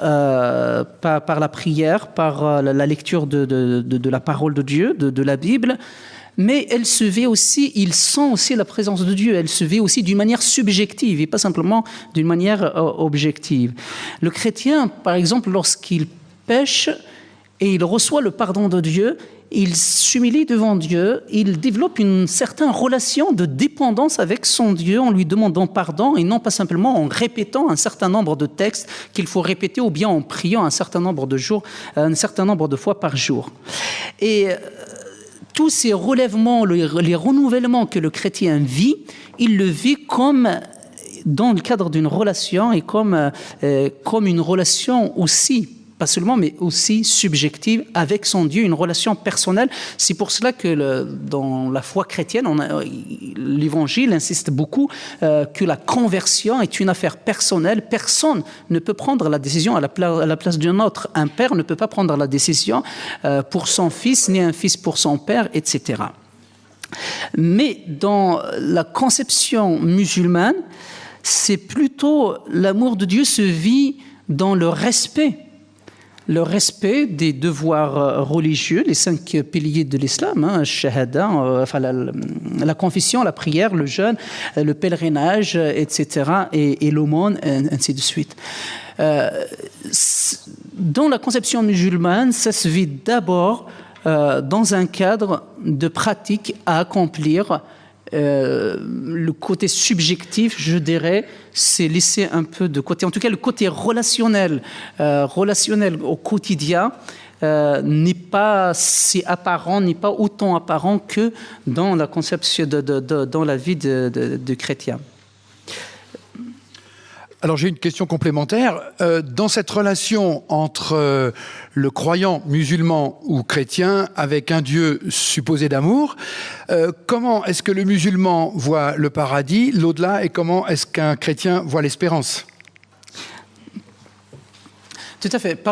la lecture de la parole de Dieu, de la Bible. Mais elle se vit aussi, il sent aussi la présence de Dieu, elle se vit aussi d'une manière subjective et pas simplement d'une manière objective. Le chrétien, par exemple, lorsqu'il pêche et il reçoit le pardon de Dieu, il s'humilie devant Dieu, il développe une certaine relation de dépendance avec son Dieu en lui demandant pardon et non pas simplement en répétant un certain nombre de textes qu'il faut répéter ou bien en priant un certain nombre de fois par jour. Et tous ces relèvements, les renouvellements que le chrétien vit, il le vit comme dans le cadre d'une relation et comme une relation aussi, pas seulement, mais aussi subjective avec son Dieu, une relation personnelle. C'est pour cela que dans la foi chrétienne, l'Évangile insiste beaucoup que la conversion est une affaire personnelle. Personne ne peut prendre la décision à la place d'un autre. Un père ne peut pas prendre la décision pour son fils, ni un fils pour son père, etc. Mais dans la conception musulmane, c'est plutôt l'amour de Dieu se vit dans le respect des devoirs religieux, les 5 piliers de l'islam, shahada, la confession, la prière, le jeûne, le pèlerinage, etc., et l'aumône, ainsi de suite. Dans la conception musulmane, ça se vit d'abord dans un cadre de pratique à accomplir. Le côté subjectif, je dirais, c'est laissé un peu de côté. En tout cas, le côté relationnel au quotidien n'est pas si apparent, n'est pas autant apparent que dans la conception dans la vie de chrétien. Alors j'ai une question complémentaire. Dans cette relation entre le croyant musulman ou chrétien avec un Dieu supposé d'amour, comment est-ce que le musulman voit le paradis, l'au-delà, et comment est-ce qu'un chrétien voit l'espérance ? Tout à fait.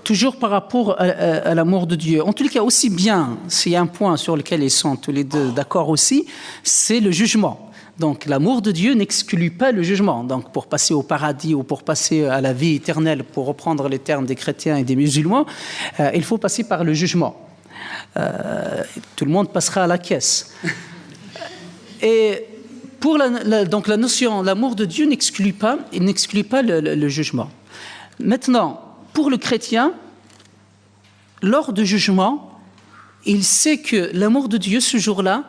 Toujours par rapport à l'amour de Dieu. En tout cas, aussi bien, s'il y a un point sur lequel ils sont tous les deux d'accord aussi, c'est le jugement. Donc l'amour de Dieu n'exclut pas le jugement. Donc pour passer au paradis ou pour passer à la vie éternelle, pour reprendre les termes des chrétiens et des musulmans, il faut passer par le jugement. Tout le monde passera à la caisse. Et pour donc la notion, l'amour de Dieu n'exclut pas le jugement. Maintenant, pour le chrétien, lors du jugement, il sait que l'amour de Dieu ce jour-là,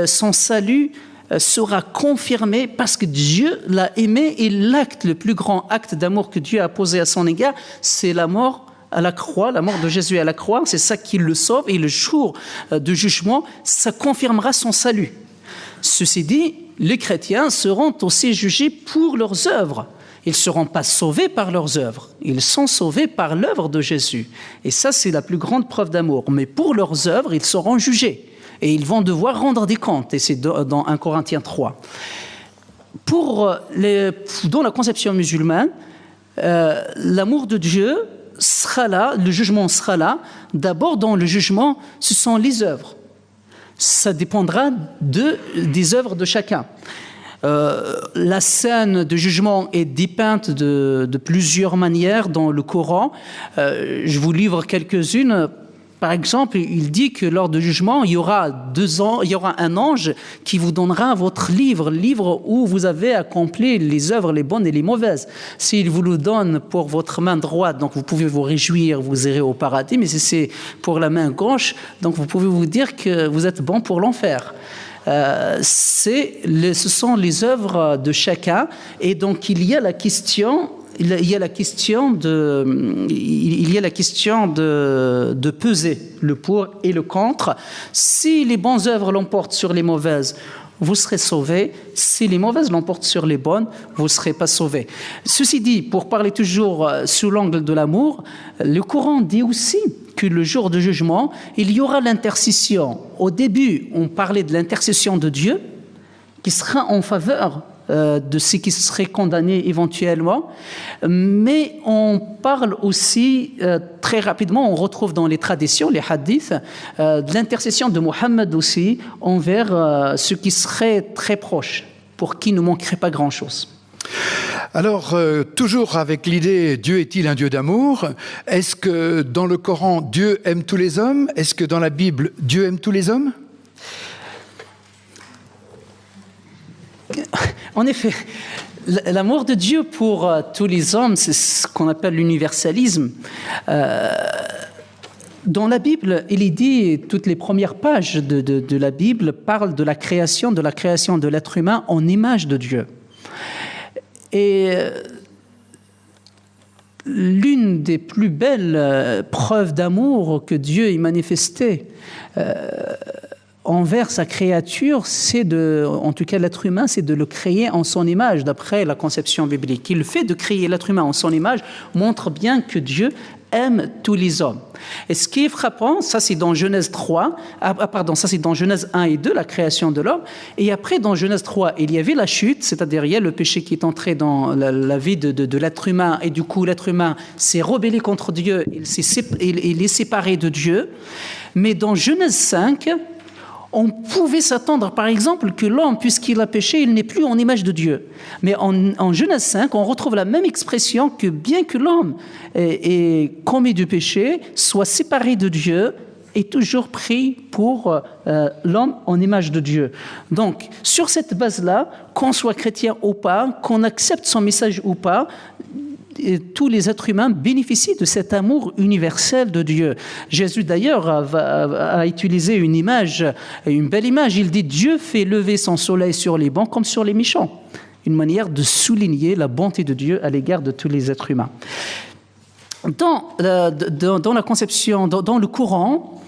son salut sera confirmé parce que Dieu l'a aimé et le plus grand acte d'amour que Dieu a posé à son égard, c'est la mort à la croix, la mort de Jésus à la croix, c'est ça qui le sauve et le jour du jugement, ça confirmera son salut. Ceci dit, les chrétiens seront aussi jugés pour leurs œuvres. Ils ne seront pas sauvés par leurs œuvres, ils sont sauvés par l'œuvre de Jésus. Et ça, c'est la plus grande preuve d'amour. Mais pour leurs œuvres, ils seront jugés. Et ils vont devoir rendre des comptes. Et c'est dans 1 Corinthiens 3. Dans la conception musulmane, l'amour de Dieu sera là, le jugement sera là. D'abord, dans le jugement, ce sont les œuvres. Ça dépendra des œuvres de chacun. La scène de jugement est dépeinte de plusieurs manières dans le Coran. Je vous livre quelques-unes. Par exemple, il dit que lors du jugement, il y aura un ange qui vous donnera votre livre où vous avez accompli les œuvres, les bonnes et les mauvaises. S'il vous le donne pour votre main droite, donc vous pouvez vous réjouir, vous irez au paradis, mais si c'est pour la main gauche, donc vous pouvez vous dire que vous êtes bon pour l'enfer. Ce sont les œuvres de chacun, et donc il y a la question de peser le pour et le contre. Si les bonnes œuvres l'emportent sur les mauvaises, vous serez sauvés. Si les mauvaises l'emportent sur les bonnes, vous ne serez pas sauvés. Ceci dit, pour parler toujours sous l'angle de l'amour, le Coran dit aussi que le jour du jugement, il y aura l'intercession. Au début, on parlait de l'intercession de Dieu qui sera en faveur de ceux qui seraient condamnés éventuellement, mais on parle aussi très rapidement, on retrouve dans les traditions, les hadiths, de l'intercession de Mohammed aussi envers ceux qui seraient très proches, pour qui ne manquerait pas grand-chose. Alors, toujours avec l'idée « Dieu est-il un Dieu d'amour ?» Est-ce que dans le Coran, Dieu aime tous les hommes? Est-ce que dans la Bible, Dieu aime tous les hommes? En effet, l'amour de Dieu pour tous les hommes, c'est ce qu'on appelle l'universalisme. Dans la Bible, il est dit, toutes les premières pages de la Bible parlent de la création de l'être humain en image de Dieu. Et l'une des plus belles preuves d'amour que Dieu ait manifestées envers sa créature, en tout cas l'être humain, c'est de le créer en son image, d'après la conception biblique. Le fait de créer l'être humain en son image montre bien que Dieu aime tous les hommes. Et ce qui est frappant, ça c'est dans Genèse 3, ça c'est dans Genèse 1 et 2, la création de l'homme, et après dans Genèse 3, il y avait la chute, c'est-à-dire il y a le péché qui est entré dans la vie de l'être humain, et du coup l'être humain s'est rebellé contre Dieu, il est séparé de Dieu, mais dans Genèse 5, on pouvait s'attendre, par exemple, que l'homme, puisqu'il a péché, il n'est plus en image de Dieu. Mais en Genèse 5, on retrouve la même expression que bien que l'homme ait commis du péché, soit séparé de Dieu, est toujours pris pour l'homme en image de Dieu. Donc, sur cette base-là, qu'on soit chrétien ou pas, qu'on accepte son message ou pas, tous les êtres humains bénéficient de cet amour universel de Dieu. Jésus d'ailleurs a utilisé une image, une belle image. Il dit « Dieu fait lever son soleil sur les bons comme sur les méchants ». Une manière de souligner la bonté de Dieu à l'égard de tous les êtres humains. Dans la conception, dans le Coran,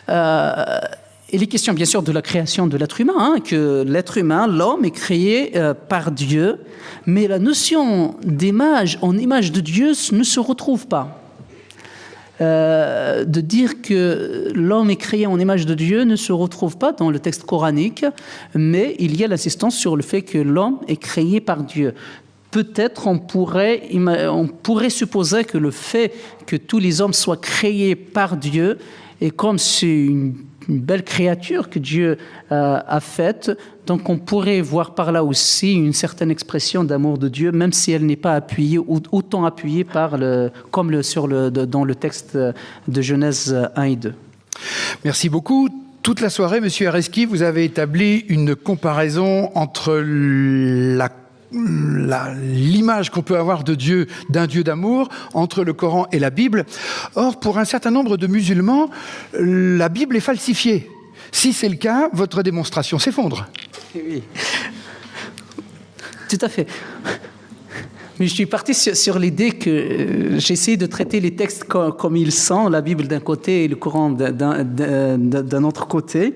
il est question bien sûr de la création de l'être humain, que l'être humain, l'homme, est créé par Dieu, mais la notion d'image en image de Dieu ne se retrouve pas. De dire que l'homme est créé en image de Dieu ne se retrouve pas dans le texte coranique, mais il y a l'insistance sur le fait que l'homme est créé par Dieu. Peut-être on pourrait supposer que le fait que tous les hommes soient créés par Dieu, et comme c'est belle créature que Dieu a faite. Donc on pourrait voir par là aussi une certaine expression d'amour de Dieu, même si elle n'est pas appuyée, autant appuyée dans le texte de Genèse 1 et 2. Merci beaucoup. Toute la soirée, Monsieur Areski, vous avez établi une comparaison entre l'image qu'on peut avoir de Dieu, d'un Dieu d'amour, entre le Coran et la Bible. Or, pour un certain nombre de musulmans, la Bible est falsifiée. Si c'est le cas, votre démonstration s'effondre. Oui, tout à fait. Mais je suis parti sur l'idée que j'essaie de traiter les textes comme ils sont, la Bible d'un côté et le Coran d'un autre côté,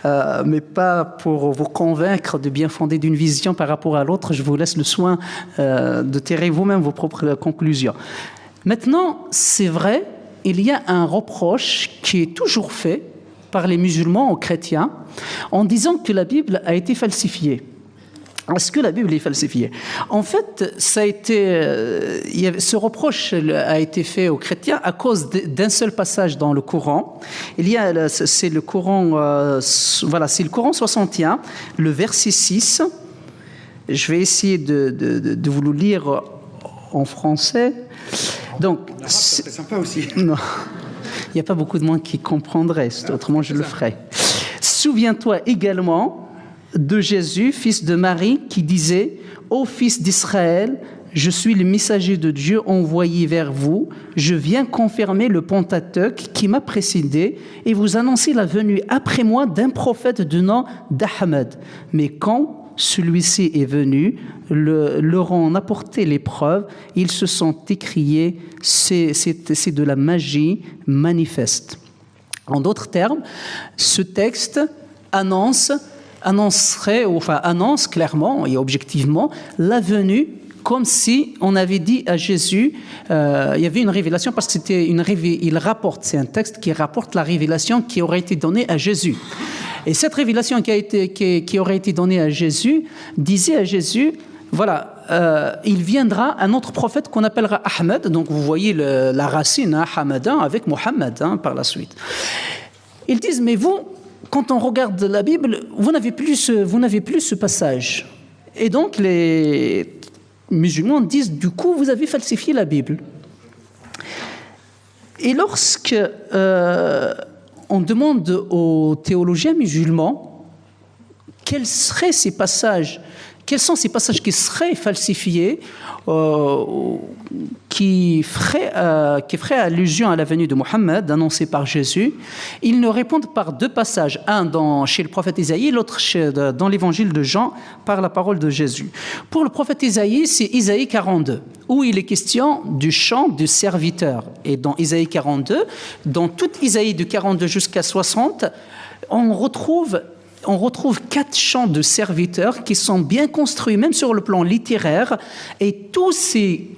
mais pas pour vous convaincre de bien fonder d'une vision par rapport à l'autre. Je vous laisse le soin de tirer vous-même vos propres conclusions. Maintenant, c'est vrai, il y a un reproche qui est toujours fait par les musulmans aux chrétiens en disant que la Bible a été falsifiée. Est-ce que la Bible est falsifiée? En fait, ce reproche a été fait aux chrétiens à cause d'un seul passage dans le Coran. C'est le Coran 61, le verset 6. Je vais essayer de vous le lire en français. Donc, ça serait sympa aussi. Non, il n'y a pas beaucoup de monde qui comprendrait, autrement je le ferai. Souviens-toi également de Jésus, fils de Marie, qui disait « Ô fils d'Israël, je suis le messager de Dieu envoyé vers vous. Je viens confirmer le Pentateuque qui m'a précédé et vous annoncer la venue après moi d'un prophète de nom d'Ahmed. Mais quand celui-ci est venu, leur en apporté les preuves, ils se sont écriés « c'est de la magie manifeste ». En d'autres termes, ce texte annonce clairement et objectivement la venue, comme si on avait dit à Jésus, il y avait une révélation, parce que c'est un texte qui rapporte la révélation qui aurait été donnée à Jésus. Et cette révélation qui aurait été donnée à Jésus disait à Jésus, voilà, il viendra un autre prophète qu'on appellera Ahmed. Donc vous voyez la racine Ahmadin avec Mohammed par la suite. Ils disent, mais vous, quand on regarde la Bible, vous n'avez plus ce passage. Et donc les musulmans disent, du coup, vous avez falsifié la Bible. Et lorsque on demande aux théologiens musulmans quels seraient ces passages, quels sont ces passages qui seraient falsifiés, qui feraient allusion à la venue de Mohammed, annoncée par Jésus, ils nous répondent par deux passages, un chez le prophète Isaïe, l'autre dans l'évangile de Jean, par la parole de Jésus. Pour le prophète Isaïe, c'est Isaïe 42, où il est question du chant du serviteur. Et dans Isaïe 42, dans toute Isaïe de 42 jusqu'à 60, on retrouve 4 chants de serviteurs qui sont bien construits, même sur le plan littéraire, et tous ces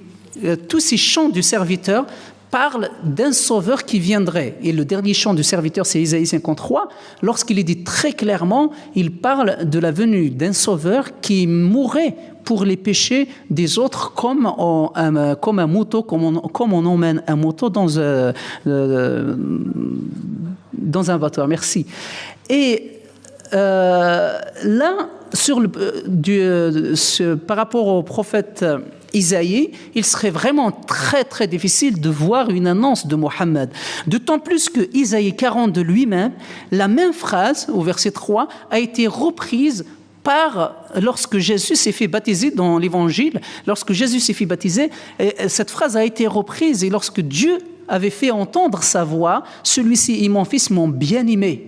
chants du serviteur parlent d'un sauveur qui viendrait. Et le dernier chant du serviteur, c'est Isaïe 53. Lorsqu'il est dit très clairement, il parle de la venue d'un sauveur qui mourrait pour les péchés des autres, comme un moto, comme on emmène un moto dans un bateau. Merci. Et là, par rapport au prophète Isaïe, il serait vraiment très très difficile de voir une annonce de Mohammed. D'autant plus que Isaïe 42 lui-même, la même phrase au verset 3 a été reprise lorsque Jésus s'est fait baptiser dans l'évangile. Lorsque Jésus s'est fait baptiser, cette phrase a été reprise, et lorsque Dieu avait fait entendre sa voix, celui-ci est mon fils, mon bien-aimé.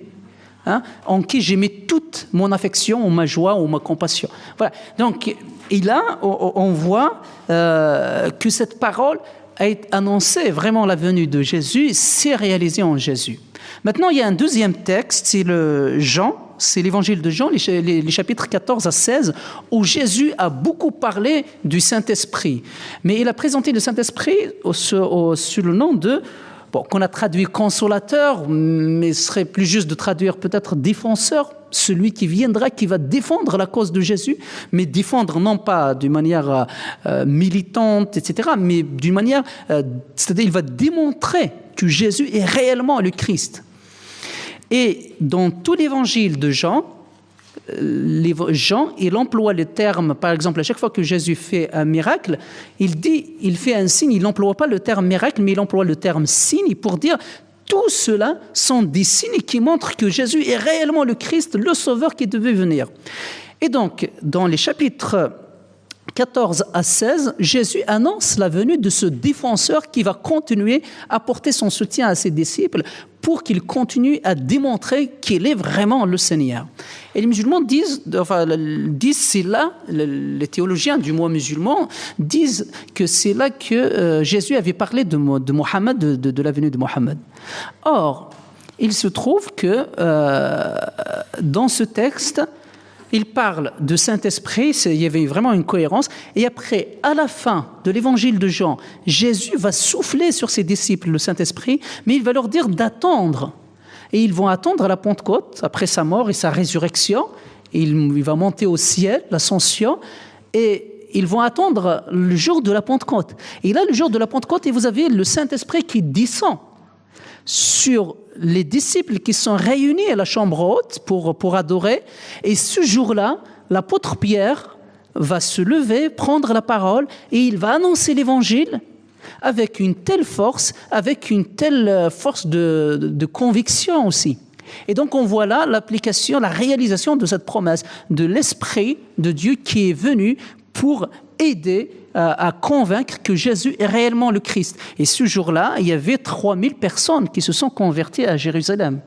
En qui j'ai mis toute mon affection, ou ma joie, ou ma compassion. Voilà. Donc, et là, on voit que cette parole a annoncé vraiment la venue de Jésus, c'est réalisé en Jésus. Maintenant, il y a un deuxième texte, c'est l'évangile de Jean, les chapitres 14 à 16, où Jésus a beaucoup parlé du Saint-Esprit. Mais il a présenté le Saint-Esprit sous le nom de... qu'on a traduit consolateur, mais ce serait plus juste de traduire peut-être défenseur, celui qui viendra, qui va défendre la cause de Jésus, mais défendre non pas d'une manière militante, etc., mais d'une manière, c'est-à-dire il va démontrer que Jésus est réellement le Christ. Et dans tout l'évangile de Jean, il emploie le terme, par exemple, à chaque fois que Jésus fait un miracle, il fait un signe, il n'emploie pas le terme miracle, mais il emploie le terme signe pour dire tout cela sont des signes qui montrent que Jésus est réellement le Christ, le Sauveur qui devait venir. Et donc, dans les chapitres 14 à 16, Jésus annonce la venue de ce défenseur qui va continuer à porter son soutien à ses disciples pour qu'ils continuent à démontrer qu'il est vraiment le Seigneur. Et les musulmans disent c'est là, les théologiens du mot musulman disent que c'est là que Jésus avait parlé de Mohammed, de la venue de Mohammed. Or, il se trouve que dans ce texte, il parle de Saint-Esprit, il y avait vraiment une cohérence. Et après, à la fin de l'évangile de Jean, Jésus va souffler sur ses disciples le Saint-Esprit, mais il va leur dire d'attendre. Et ils vont attendre à la Pentecôte, après sa mort et sa résurrection. Il va monter au ciel, l'ascension, et ils vont attendre le jour de la Pentecôte. Et là, le jour de la Pentecôte, et vous avez le Saint-Esprit qui descend sur les disciples qui sont réunis à la chambre haute pour adorer. Et ce jour-là, l'apôtre Pierre va se lever, prendre la parole, et il va annoncer l'évangile avec une telle force de conviction aussi. Et donc on voit là l'application, la réalisation de cette promesse de l'Esprit de Dieu qui est venu pour aider à convaincre que Jésus est réellement le Christ. Et ce jour-là, il y avait 3000 personnes qui se sont converties à Jérusalem.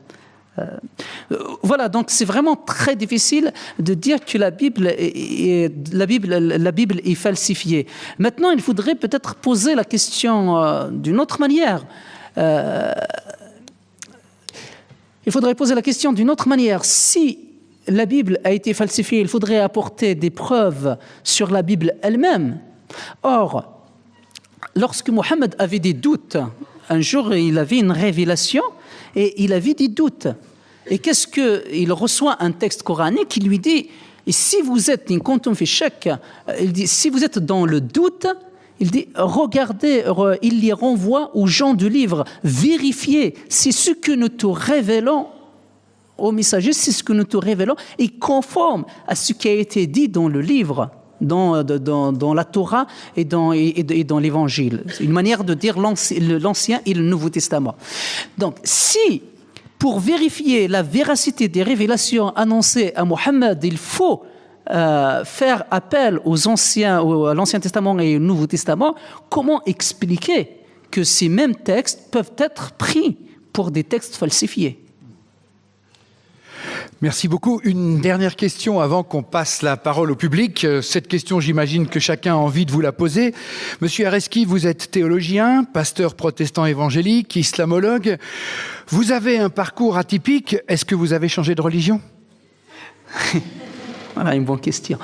Voilà, donc c'est vraiment très difficile de dire que la Bible est falsifiée. Maintenant, il faudrait peut-être poser la question d'une autre manière. Si la Bible a été falsifiée, il faudrait apporter des preuves sur la Bible elle-même. Or, lorsque Mohammed avait des doutes, un jour il avait une révélation et il avait des doutes. Et qu'est-ce qu'il reçoit un texte coranique qui lui dit, et si vous êtes si vous êtes dans le doute, il dit, regardez, il les renvoie aux gens du livre, vérifiez si ce que nous te révélons aux messagers, si ce que nous te révélons est conforme à ce qui a été dit dans le livre, dans la Torah et dans l'Évangile. Une manière de dire l'Ancien et le Nouveau Testament. Donc, si pour vérifier la véracité des révélations annoncées à Mohammed, il faut faire appel à l'Ancien Testament et au Nouveau Testament, comment expliquer que ces mêmes textes peuvent être pris pour des textes falsifiés ? Merci beaucoup. Une dernière question avant qu'on passe la parole au public. Cette question, j'imagine que chacun a envie de vous la poser. Monsieur Areski, vous êtes théologien, pasteur protestant évangélique, islamologue. Vous avez un parcours atypique. Est-ce que vous avez changé de religion ? Voilà une bonne question.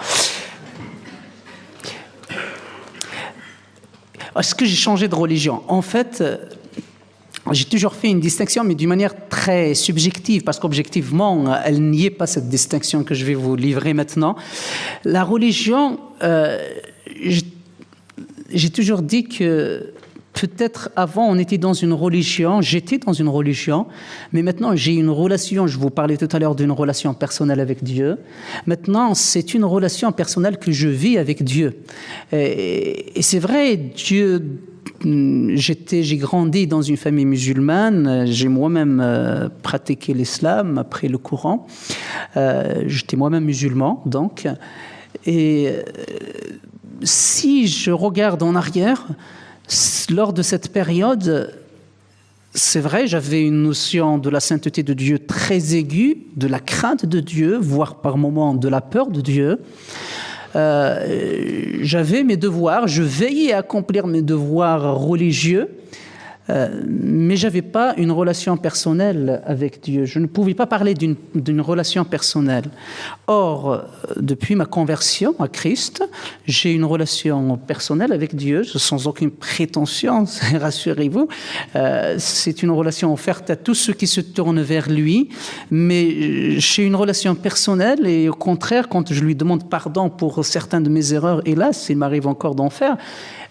Est-ce que j'ai changé de religion ? En fait, j'ai toujours fait une distinction, mais d'une manière très subjective, parce qu'objectivement, elle n'y est pas, cette distinction que je vais vous livrer maintenant. La religion, j'ai toujours dit que peut-être avant, on était dans une religion, j'étais dans une religion, mais maintenant, j'ai une relation, je vous parlais tout à l'heure d'une relation personnelle avec Dieu. Maintenant, c'est une relation personnelle que je vis avec Dieu. Et c'est vrai, Dieu... J'ai grandi dans une famille musulmane, j'ai moi-même pratiqué l'islam après le Coran. J'étais moi-même musulman, donc. Et si je regarde en arrière, lors de cette période, c'est vrai, j'avais une notion de la sainteté de Dieu très aiguë, de la crainte de Dieu, voire par moments de la peur de Dieu. J'avais mes devoirs, je veillais à accomplir mes devoirs religieux, mais je n'avais pas une relation personnelle avec Dieu. Je ne pouvais pas parler d'une relation personnelle. Or, depuis ma conversion à Christ, j'ai une relation personnelle avec Dieu, sans aucune prétention, rassurez-vous. C'est une relation offerte à tous ceux qui se tournent vers lui, mais j'ai une relation personnelle et au contraire, quand je lui demande pardon pour certaines de mes erreurs, hélas, il m'arrive encore d'en faire,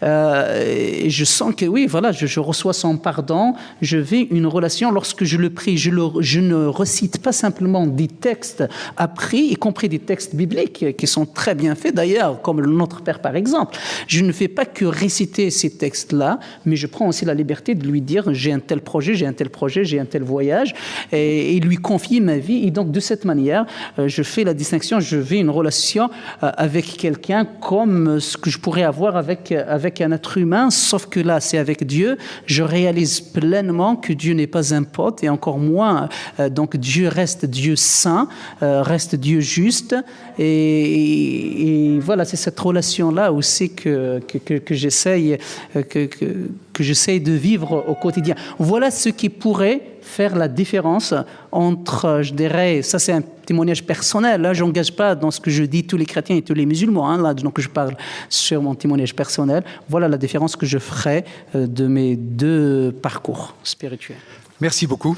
Et je sens que oui, voilà, je reçois son pardon, je vis une relation. Lorsque je le prie, je ne recite pas simplement des textes appris, y compris des textes bibliques qui sont très bien faits d'ailleurs, comme le Notre Père par exemple. Je ne fais pas que réciter ces textes-là, mais je prends aussi la liberté de lui dire j'ai un tel projet, j'ai un tel projet, j'ai un tel voyage, et lui confier ma vie. Et donc de cette manière, je fais la distinction, je vis une relation avec quelqu'un comme ce que je pourrais avoir avec un être humain, sauf que là, c'est avec Dieu. Je réalise pleinement que Dieu n'est pas un pote, et encore moins, donc Dieu reste Dieu saint, reste Dieu juste, et voilà, c'est cette relation-là aussi que j'essaye de vivre au quotidien. Voilà ce qui pourrait faire la différence entre, je dirais, ça c'est un témoignage personnel, là je n'engage pas dans ce que je dis tous les chrétiens et tous les musulmans, hein, là donc je parle sur mon témoignage personnel. Voilà la différence que je ferais de mes deux parcours spirituels. Merci beaucoup.